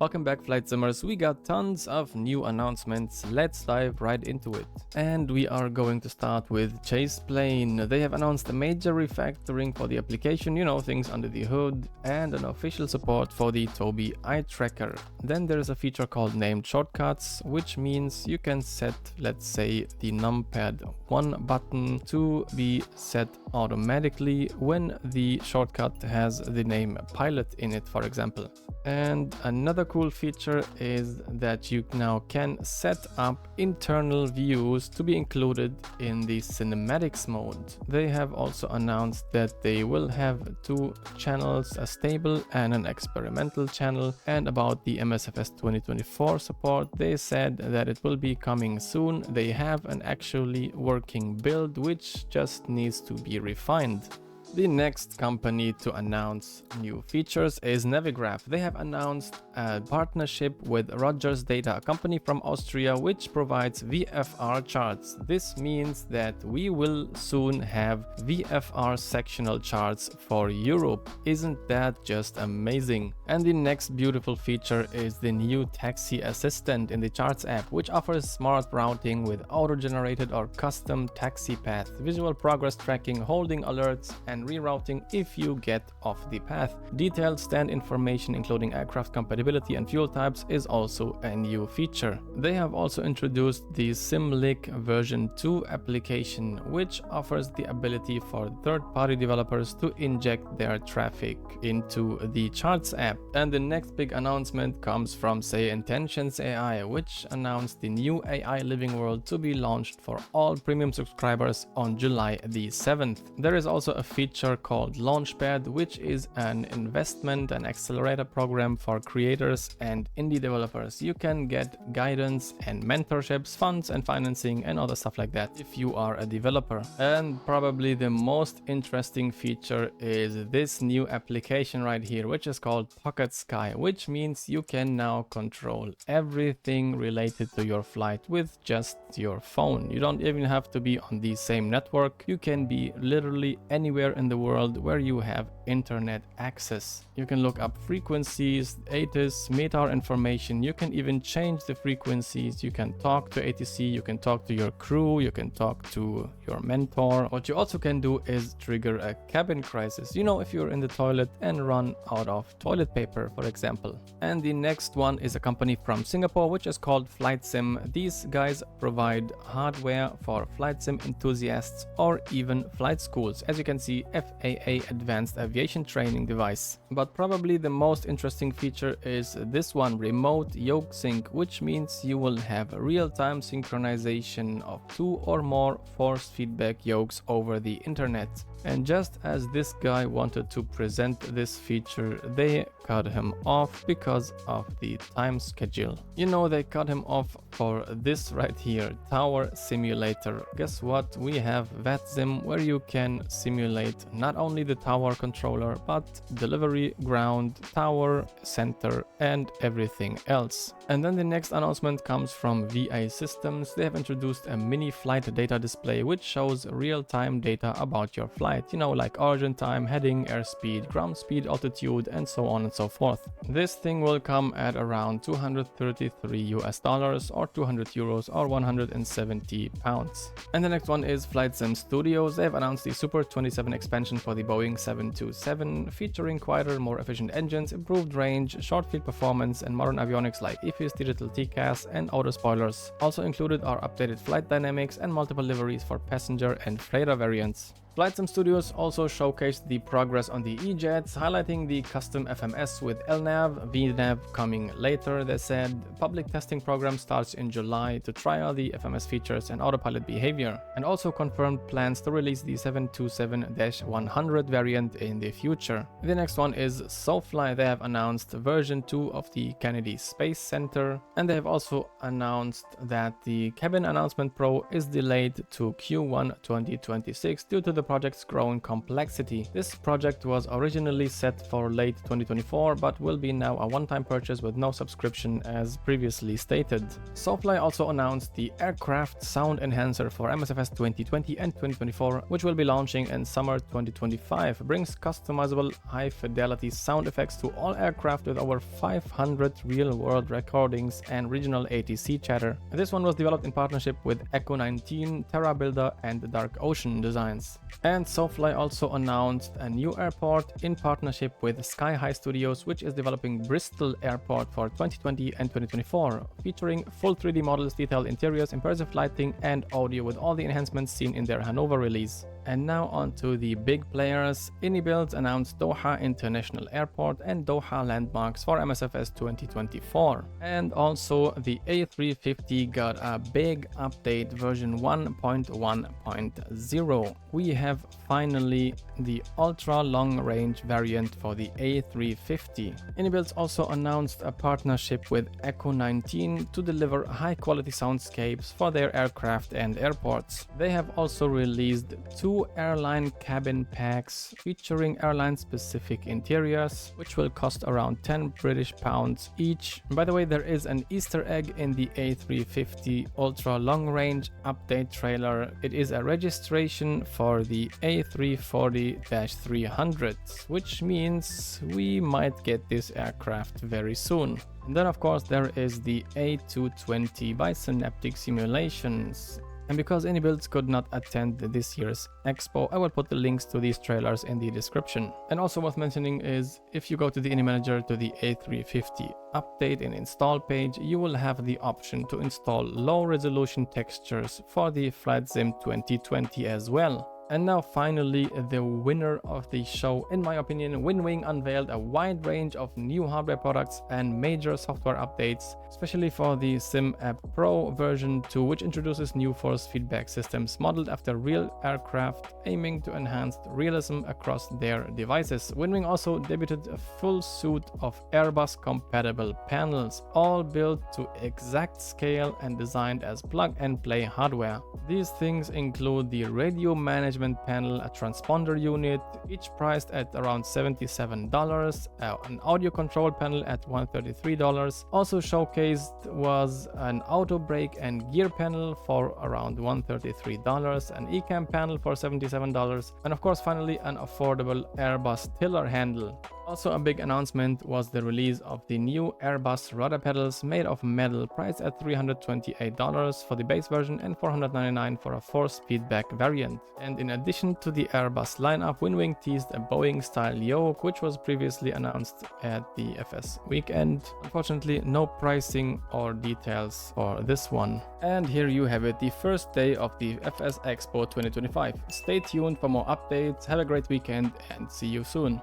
Welcome back, Flight Simmers. We got tons of new announcements. Let's dive right into it. And we are going to start with Chase Plane. They have announced a major refactoring for the application, things under the hood, and an official support for the Tobii eye tracker. Then there is a feature called named shortcuts, which means you can set, let's say, the numpad 1 button to be set automatically when the shortcut has the name pilot in it, for example. And another cool feature is that you now can set up internal views to be included in the cinematics mode. They have also announced that they will have 2 channels, a stable and an experimental channel. And about the MSFS 2024 support, they said that it will be coming soon. They have an actually working build which just needs to be refined. The next company to announce new features is Navigraph. They have announced a partnership with Rogers Data, a company from Austria which provides VFR charts. This means that we will soon have VFR sectional charts for Europe. Isn't that just amazing? And the next beautiful feature is the new taxi assistant in the Charts app, which offers smart routing with auto-generated or custom taxi path, visual progress tracking, holding alerts, and rerouting if you get off the path. Detailed stand information including aircraft compatibility and fuel types is also a new feature. They have also introduced the SimLink version 2 application, which offers the ability for third-party developers to inject their traffic into the Charts app. And the next big announcement comes from Say Intentions AI, which announced the new AI Living World to be launched for all premium subscribers on July the 7th. There is also a feature called Launchpad, which is an investment and accelerator program for creators and indie developers. You can get guidance and mentorships, funds and financing and other stuff like that if you are a developer. And probably the most interesting feature is this new application right here, which is called Pocket Sky, which means you can now control everything related to your flight with just your phone. You don't even have to be on the same network. You can be literally anywhere in the world where you have internet access. You can look up frequencies, ATIS, METAR information. You can even change the frequencies. You can talk to ATC, you can talk to your crew, you can talk to your mentor. What you also can do is trigger a cabin crisis. If you're in the toilet and run out of toilet paper, for example. And the next one is a company from Singapore, which is called FlightSim. These guys provide hardware for flight sim enthusiasts or even flight schools. As you can see, FAA Advanced Aviation Training Device. But probably the most interesting feature is this one, Remote Yoke Sync, which means you will have real-time synchronization of 2 or more force feedback yokes over the internet. And just as this guy wanted to present this feature, they cut him off because of the time schedule. They cut him off for this right here, Tower Simulator. Guess what? We have VATSIM, where you can simulate not only the tower controller, but delivery, ground, tower, center, and everything else. And then the next announcement comes from VA Systems. They have introduced a mini flight data display, which shows real-time data about your flight, like origin time, heading, airspeed, ground speed, altitude, and so on and so forth. This thing will come at around $233 or 200 euros or 170 pounds. And the next one is FlightSim Studios. They have announced the Super 27 expansion for the Boeing 727, featuring quieter, more efficient engines, improved range, short field performance, and modern avionics like EFIS, digital TCAS, and auto spoilers. Also included are updated flight dynamics and multiple liveries for passenger and freighter variants. FlightSim Studios also showcased the progress on the E-Jets, highlighting the custom FMS with LNAV, VNAV coming later. They said public testing program starts in July to trial the FMS features and autopilot behavior, and also confirmed plans to release the 727-100 variant in the future. The next one is SoFly. They have announced version 2 of the Kennedy Space Center, and they have also announced that the Cabin Announcement Pro is delayed to Q1 2026 due to the the project's growing complexity. This project was originally set for late 2024, but will be now a one-time purchase with no subscription as previously stated. SoFly also announced the aircraft sound enhancer for MSFS 2020 and 2024, which will be launching in summer 2025. Brings customizable high-fidelity sound effects to all aircraft with over 500 real-world recordings and regional ATC chatter. This one was developed in partnership with Echo 19, Terra Builder, and Dark Ocean Designs. And SoFly also announced a new airport in partnership with Sky High Studios, which is developing Bristol Airport for 2020 and 2024, featuring full 3D models, detailed interiors, immersive lighting, and audio with all the enhancements seen in their Hanover release. And now on to the big players. iniBuilds announced Doha International Airport and Doha landmarks for MSFS 2024. And also the A350 got a big update, version 1.1.0. We have finally the ultra long range variant for the A350. iniBuilds also announced a partnership with Echo 19 to deliver high quality soundscapes for their aircraft and airports. They have also released two airline cabin packs featuring airline specific interiors, which will cost around £10 each. By the way, there is an Easter egg in the A350 ultra long range update trailer. It is a registration for the A340-300, which means we might get this aircraft very soon. And then of course there is the A220 by Synaptic Simulations. And because iniBuilds could not attend this year's Expo, I will put the links to these trailers in the description. And also worth mentioning is, if you go to the iniManager to the A350 update and install page, you will have the option to install low resolution textures for the FlightSim 2020 as well. And now finally, the winner of the show, in my opinion, WinWing unveiled a wide range of new hardware products and major software updates, especially for the Sim App Pro version 2, which introduces new force feedback systems modeled after real aircraft, aiming to enhance realism across their devices. WinWing also debuted a full suite of Airbus compatible panels, all built to exact scale and designed as plug-and-play hardware. These things include the radio management panel, a transponder unit, each priced at around $77, an audio control panel at $133. Also showcased was an auto brake and gear panel for around $133, an eCam panel for $77, and of course finally an affordable Airbus tiller handle. Also a big announcement was the release of the new Airbus rudder pedals made of metal, priced at $328 for the base version and $499 for a force feedback variant. And in addition to the Airbus lineup, WinWing teased a Boeing style yoke, which was previously announced at the FS weekend. Unfortunately, no pricing or details for this one. And here you have it, the first day of the FSExpo 2025. Stay tuned for more updates, have a great weekend, and see you soon.